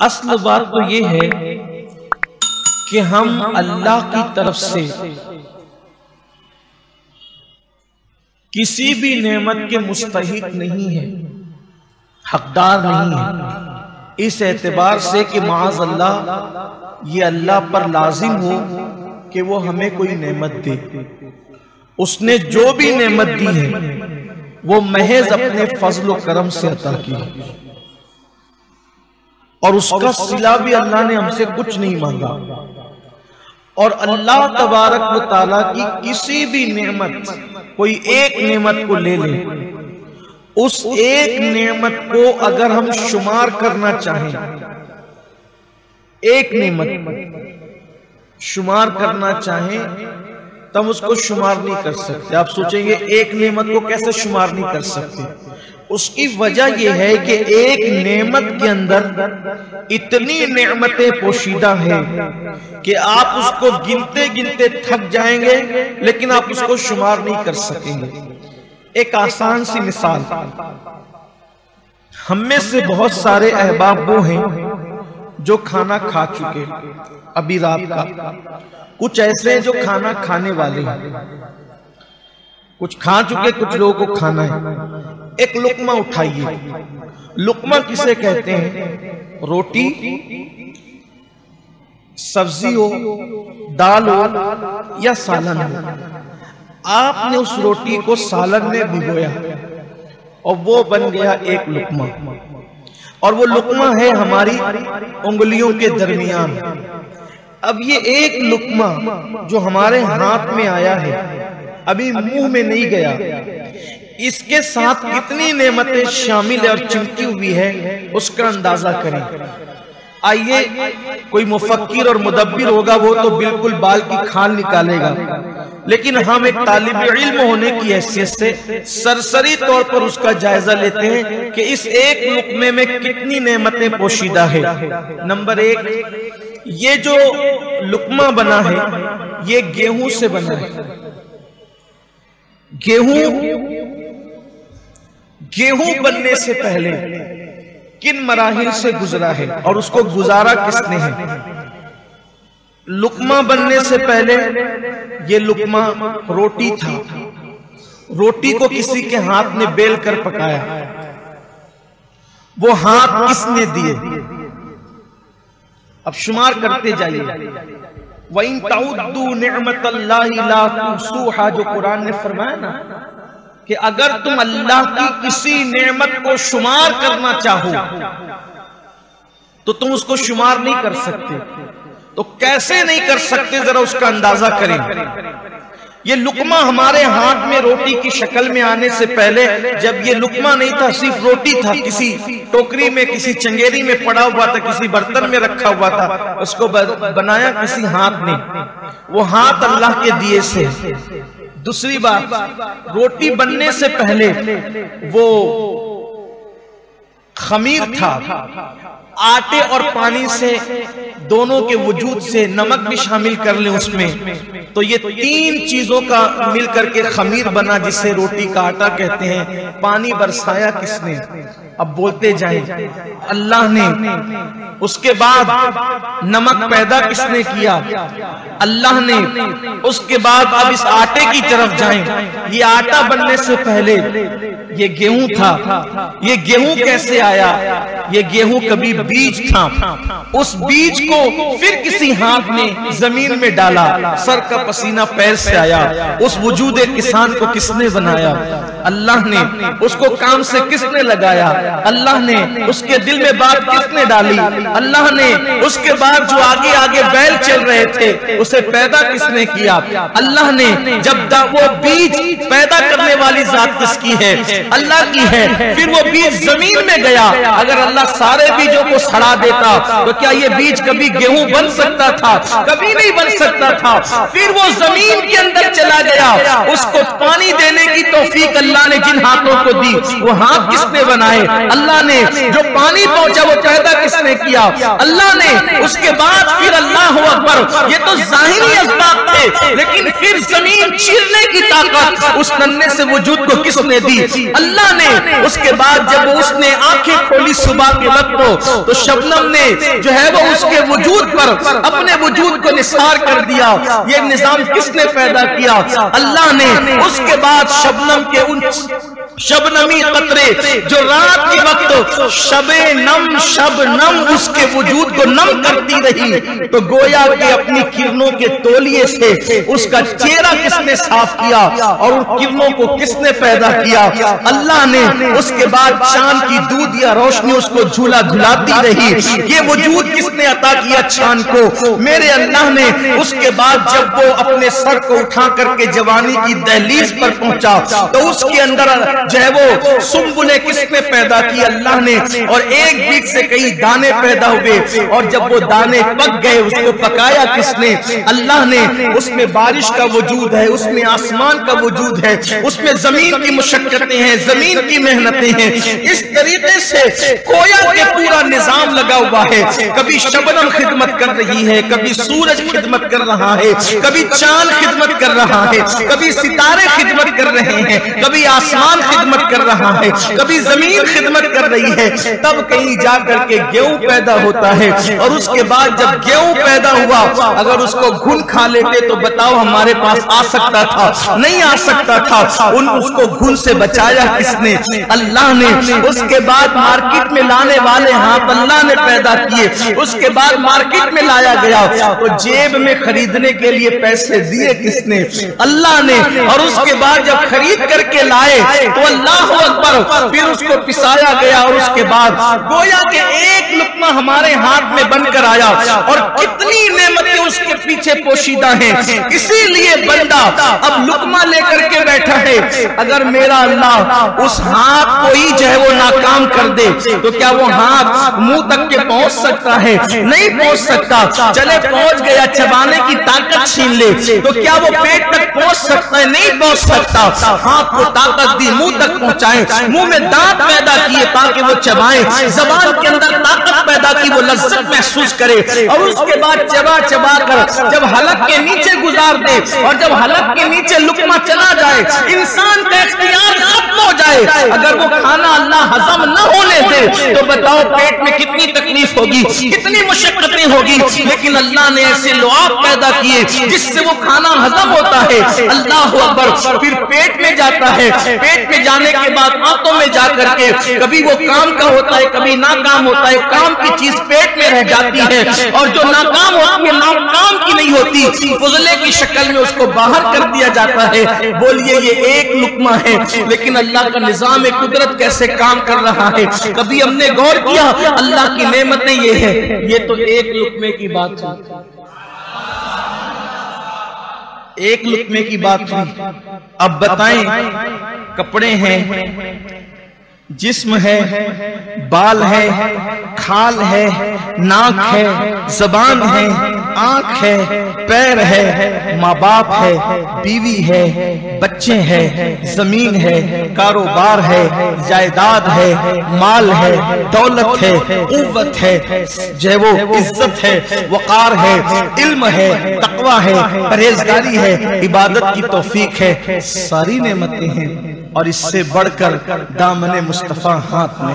اصل بات تو یہ ہے کہ ہم اللہ کی طرف سے کسی بھی نعمت کے مستحق نہیں ہیں، حقدار نہیں ہیں، اس اعتبار سے کہ معاذ اللہ یہ اللہ پر لازم ہو کہ وہ ہمیں کوئی نعمت دے۔ اس نے جو بھی نعمت دی ہے وہ محض اپنے فضل و کرم سے عطا کی ہے، اور اس کا صلہ بھی اللہ نے ہم سے کچھ نہیں مانگا۔ اور اللہ تبارک و تعالیٰ کی کسی بھی نعمت، کوئی ایک نعمت کو لے لیں، اس ایک نعمت کو اگر ہم شمار کرنا چاہیں، ایک نعمت شمار کرنا چاہیں تو ہم اس کو شمار نہیں کر سکتے۔ آپ سوچیں گے ایک نعمت کو کیسے شمار نہیں کر سکتے؟ اس کی وجہ یہ ہے کہ ایک نعمت کے اندر اتنی نعمتیں پوشیدہ ہیں کہ آپ اس کو گنتے گنتے تھک جائیں گے لیکن آپ اس کو شمار نہیں کر سکیں گے۔ ایک آسان سی مثال، ہم میں سے بہت سارے احباب وہ ہیں جو کھانا کھا چکے ابھی رات کا، کچھ ایسے ہیں جو کھانا کھانے والے ہیں، کچھ کھا چکے، کچھ لوگوں کو کھانا ہے۔ ایک لقمہ اٹھائیے، لقمہ کسے کہتے ہیں؟ روٹی، سبزی ہو، دال ہو یا سالن ہو، آپ نے اس روٹی کو سالن میں بھگویا اور وہ بن گیا ایک لقمہ، اور وہ لقمہ ہے ہماری انگلیوں کے درمیان۔ اب یہ ایک لقمہ جو ہمارے ہاتھ میں آیا ہے، ابھی منہ میں نہیں گیا، اس کے ساتھ کتنی نعمتیں شامل ہے اور چمٹی ہوئی ہے، اس کا اندازہ کریں۔ آئیے کوئی مفکر اور مدبر ہوگا وہ تو بالکل بال کی کھال نکالے گا، لیکن ہم ایک طالب علم ہونے کی حیثیت سے سرسری طور پر اس کا جائزہ لیتے ہیں کہ اس ایک لقمے میں کتنی نعمتیں پوشیدہ ہے۔ نمبر ایک، یہ جو لقمہ بنا ہے یہ گیہوں سے بنا ہے۔ گیہوں بننے سے پہلے کن مراحل سے گزرا ہے اور اس کو گزارا کس نے ہے؟ لقمہ بننے سے پہلے یہ لقمہ روٹی تھا، روٹی کو کسی کے ہاتھ نے بیل کر پکایا، وہ ہاتھ کس نے دیے؟ اب شمار کرتے جائیے۔ وَإِن تَعُدُّوا نِعْمَةَ اللَّهِ لَا تُحْصُوهَا، جو قرآن نے فرمایا نا کہ اگر تم اللہ کی کسی نعمت کو شمار کرنا چاہو تو تم اس کو شمار نہیں کر سکتے۔ تو کیسے نہیں کر سکتے ذرا اس کا اندازہ کریں۔ یہ لقمہ ہمارے ہاتھ میں روٹی کی شکل میں آنے سے پہلے جب یہ لقمہ نہیں تھا، صرف روٹی تھا، کسی ٹوکری میں، کسی چنگیری میں پڑا ہوا تھا، کسی برتن میں رکھا ہوا تھا، اس کو بنایا کسی ہاتھ نے، وہ ہاتھ اللہ کے دیے سے۔ دوسری بات، روٹی بننے سے پہلے وہ خمیر تھا، آٹے اور پانی سے دونوں کے وجود سے نمک بھی شامل کر لیں اس میں، تو یہ تین چیزوں کا مل کر کے خمیر بنا جسے روٹی کا آٹا کہتے ہیں۔ پانی برسایا کس نے؟ اب بولتے جائیں، اللہ نے۔ اس کے بعد نمک پیدا کس نے کیا؟ اللہ نے۔ اس کے بعد اب اس آٹے کی طرف جائیں، یہ آٹا بننے سے پہلے یہ گیہوں تھا، یہ گیہوں کیسے آیا؟ یہ گیہوں کبھی بیج تھا، اس بیج کو پھر کسی ہاتھ نے زمین میں ڈالا، سر کا پسینہ پیر سے آیا، اس وجود کسان کو کس نے بنایا؟ اللہ نے۔ اس کو کام سے کس نے لگایا؟ اللہ نے۔ اس کے دل میں بات کس نے ڈالی؟ اللہ نے۔ اس کے بعد جو آگے آگے بیل چل رہے تھے اسے پیدا کس نے کیا؟ اللہ نے۔ جب وہ بیج پیدا کرنے والی ذات کس کی ہے؟ اللہ کی ہے۔ پھر وہ بیج زمین میں گیا، اگر اللہ سارے بیجوں کو سڑا دیتا تو کیا یہ بیج کبھی گیہوں بن سکتا تھا؟ کبھی نہیں بن سکتا تھا۔ پھر وہ زمین کے اندر چلا گیا، اس کو پانی دینے کی توفیق اللہ اللہ نے جن ہاتھوں کو دی وہ ہاتھ کس نے بنائے؟ اللہ نے. جو پانی پہنچا وہ پیدا کس نے کیا؟ اللہ نے. اس کے بعد پھر اللہ اکبر، یہ تو ظاہری اسباب تھے، لیکن پھر زمین چیرنے کی طاقت اس ننھے سے وجود کو کس نے دی؟ اللہ نے. اس کے بعد جب اس نے آنکھیں کھولی صبح کے وقت تو شبنم نے جو ہے وہ اس کے وجود پر اپنے وجود کو نثار کر دیا. یہ نظام کس نے پیدا کیا؟ اللہ نے. اس کے بعد شبنم کے ان شبنمی قطرے جو رات کے وقت شبنم اس کے وجود کو نم کرتی رہی، تو گویا کہ اپنی کرنوں کے تولیے سے اس کا چہرہ کس نے صاف کیا اور ان کرنوں کو کس نے پیدا کیا؟ اللہ نے. اس کے بعد چاند کی دودھ یا روشنی اس کو جھولا جھلاتی رہی. یہ وجود کس نے عطا کیا چاند کو؟ میرے اللہ نے. اس کے بعد جب وہ اپنے سر کو اٹھا کر کے جوانی کی دہلیز پر پہنچا تو اس کے اندر جو ہے وہ سنبلے کس نے پیدا کی؟ اللہ نے. اور ایک بیج سے کئی دانے پیدا ہوئے اور جب وہ دانے پک گئے اس کو پکایا کس نے؟ اللہ نے. اس میں بارش کا وجود ہے، اس میں آسمان کا وجود ہے، اس میں زمین کی مشقتیں ہیں، زمین کی محنتیں ہیں. اس طریقے سے گویا کہ پورا نظام لگا ہوا ہے. کبھی شبنم خدمت کر رہی ہے، کبھی سورج خدمت کر رہا ہے، کبھی چاند خدمت کر رہا ہے، کبھی ستارے خدمت کر رہے ہیں، کبھی آسمان خدمت کر رہا ہے، کبھی زمین خدمت کر رہی ہے. تب کہیں جا کر کے گیہوں پیدا ہوتا ہے اور اس کے بعد جب گیہوں پیدا ہوا اگر اس کو گھن کھا لیتے تو بتاؤ ہمارے پاس آ سکتا تھا؟ نہیں آ سکتا تھا. اس کو گھن سے بچایا کس نے؟ اللہ نے. اس کے بعد مارکیٹ میں لانے والے ہاتھ اللہ نے پیدا کیے. اس کے بعد مارکیٹ میں لایا گیا تو جیب میں خریدنے کے لیے پیسے دیے کس نے؟ اللہ نے. اور اس کے بعد جب خرید کر کے لائے تو اللہ اکبر پھر اس کو پسایا گیا اور اس کے بعد گویا کہ ایک لقمہ ہمارے ہاتھ میں بن کر آیا اور کتنی نعمتیں اس کے پیچھے پوشیدہ ہیں. اسی لیے بندہ اب لقمہ لے کر کے بیٹھا ہے. اگر میرا اللہ اس ہاتھ کو ہی جو ہے وہ ناکام کر دے تو کیا وہ ہاتھ منہ تک کے پہنچ سکتا ہے؟ نہیں پہنچ سکتا. چلے پہنچ گیا، چبانے کی طاقت چھین لے تو کیا وہ پیٹ تک پہنچ سکتا ہے؟ نہیں پہنچ سکتا. ہاتھ کو طاقت دی منہ تک پہنچائے، منہ میں دانت پیدا کیے تاکہ وہ چبائیں، زبان کے اندر طاقت پیدا کی وہ لذت محسوس کرے اور اس کے بعد چبا چبا کر جب حلق کے نیچے گزار دے اور جب حلق کے نیچے لقمہ چلا جائے انسان کا اختیار ختم ہو جائے. اگر وہ کھانا اللہ ہضم نہ ہونے دے تو بتاؤ پیٹ میں کتنی تکلیف ہوگی، کتنی مشقتیں ہوگی. لیکن اللہ نے ایسے لعاب پیدا کیے جس سے وہ کھانا ہضم ہوتا ہے. اللہ اکبر. پھر پیٹ میں جاتا ہے، پیٹ میں جانے کے بعد آنتوں میں جا کر کے کبھی وہ کام کا ہوتا ہے کبھی ناکام ہوتا ہے. کام کی چیز پیٹ میں رہ جاتی ہے اور جو ناکام ہوتی ہے ناکام کی نہیں ہوتی فضلے کی شکل میں اس کو باہر کر دیا جاتا ہے. بولیے یہ ایک لقمہ ہے لیکن اللہ کا نظام قدرت کیسے کام کر رہا ہے. کبھی ہم نے غور کیا اللہ کی نعمتیں یہ ہے. یہ تو ایک لقمے کی بات ہے، ایک لقمے کی بات ہوئی. اب بتائیں کپڑے ہیں، جسم ہے، بال ہے، کھال ہے، ناک ہے، زبان ہے، آنکھ ہے، پیر ہے، ماں باپ ہے، بیوی ہے، بچے ہیں، زمین ہے، کاروبار ہے، جائیداد ہے، مال ہے، دولت ہے، قوت ہے، جو ہے وہ عزت ہے، وقار ہے، علم ہے، تقوی ہے، پرہیزگاری ہے، عبادت کی توفیق ہے. ساری نعمتیں ہیں اور اس سے بڑھ کر دامن مصطفیٰ ہاتھ میں.